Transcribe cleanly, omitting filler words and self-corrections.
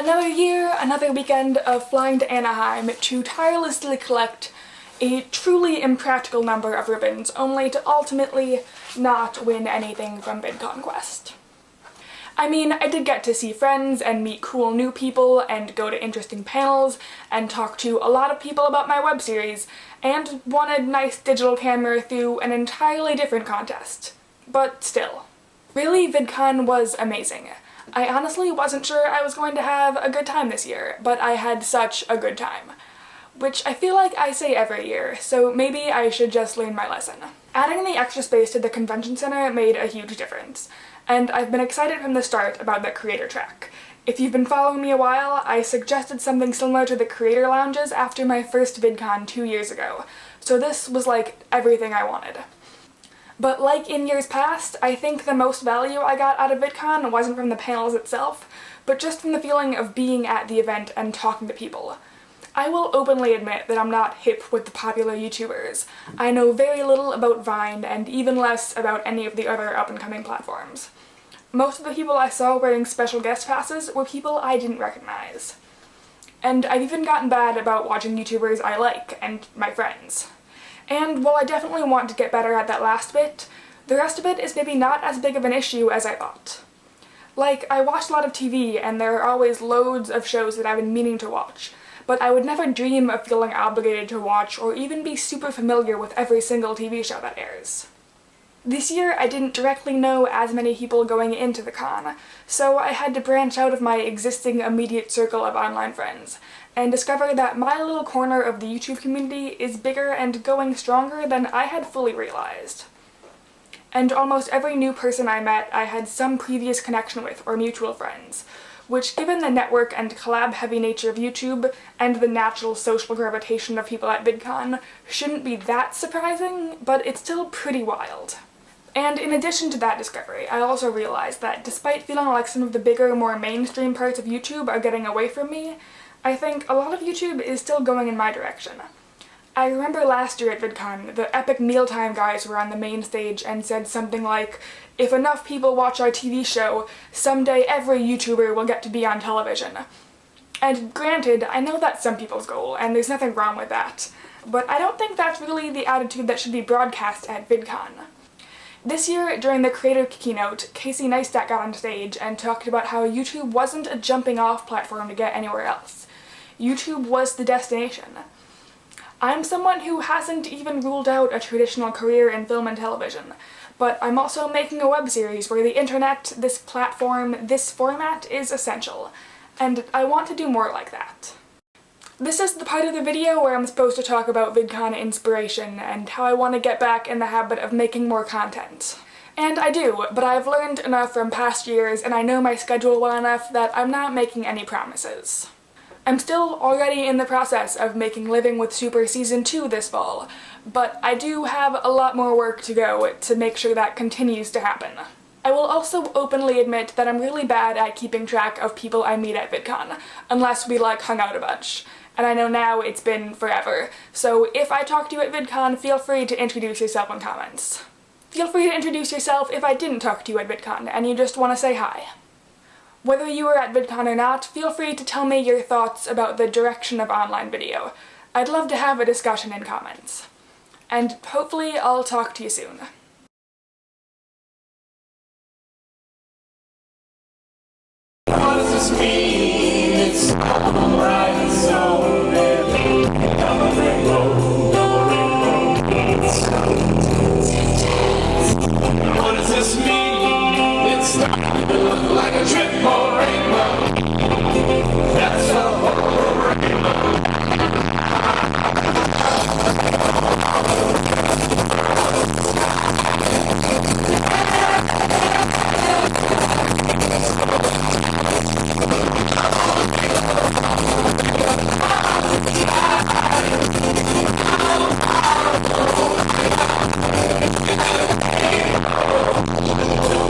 Another year, another weekend of flying to Anaheim to tirelessly collect a truly impractical number of ribbons, only to ultimately not win anything from VidCon Quest. I mean, I did get to see friends and meet cool new people and go to interesting panels and talk to a lot of people about my web series, and won a nice digital camera through an entirely different contest. But still. Really, VidCon was amazing. I honestly wasn't sure I was going to have a good time this year, but I had such a good time. Which I feel like I say every year, so maybe I should just learn my lesson. Adding the extra space to the convention center made a huge difference, and I've been excited from the start about the creator track. If you've been following me a while, I suggested something similar to the creator lounges after my first VidCon 2 years ago, so this was like everything I wanted. But like in years past, I think the most value I got out of VidCon wasn't from the panels itself, but just from the feeling of being at the event and talking to people. I will openly admit that I'm not hip with the popular YouTubers. I know very little about Vine and even less about any of the other up-and-coming platforms. Most of the people I saw wearing special guest passes were people I didn't recognize. And I've even gotten bad about watching YouTubers I like and my friends. And while I definitely want to get better at that last bit, the rest of it is maybe not as big of an issue as I thought. Like, I watch a lot of TV and there are always loads of shows that I've been meaning to watch, but I would never dream of feeling obligated to watch or even be super familiar with every single TV show that airs. This year I didn't directly know as many people going into the con, so I had to branch out of my existing immediate circle of online friends, and discover that my little corner of the YouTube community is bigger and going stronger than I had fully realized. And almost every new person I met I had some previous connection with or mutual friends, which, given the network and collab-heavy nature of YouTube and the natural social gravitation of people at VidCon, shouldn't be that surprising, but it's still pretty wild. And in addition to that discovery, I also realized that despite feeling like some of the bigger, more mainstream parts of YouTube are getting away from me, I think a lot of YouTube is still going in my direction. I remember last year at VidCon, the epic mealtime guys were on the main stage and said something like, "If enough people watch our TV show, someday every YouTuber will get to be on television." And granted, I know that's some people's goal, and there's nothing wrong with that, but I don't think that's really the attitude that should be broadcast at VidCon. This year, during the creator keynote, Casey Neistat got on stage and talked about how YouTube wasn't a jumping-off platform to get anywhere else. YouTube was the destination. I'm someone who hasn't even ruled out a traditional career in film and television, but I'm also making a web series where the internet, this platform, this format is essential, and I want to do more like that. This is the part of the video where I'm supposed to talk about VidCon inspiration and how I want to get back in the habit of making more content. And I do, but I've learned enough from past years and I know my schedule well enough that I'm not making any promises. I'm still already in the process of making Living with Super Season 2 this fall, but I do have a lot more work to go to make sure that continues to happen. I will also openly admit that I'm really bad at keeping track of people I meet at VidCon, unless we hung out a bunch. And I know now it's been forever, so if I talk to you at VidCon, feel free to introduce yourself in comments. Feel free to introduce yourself if I didn't talk to you at VidCon and you just want to say hi. Whether you were at VidCon or not, feel free to tell me your thoughts about the direction of online video. I'd love to have a discussion in comments. And hopefully I'll talk to you soon. What does this mean? It's alright, so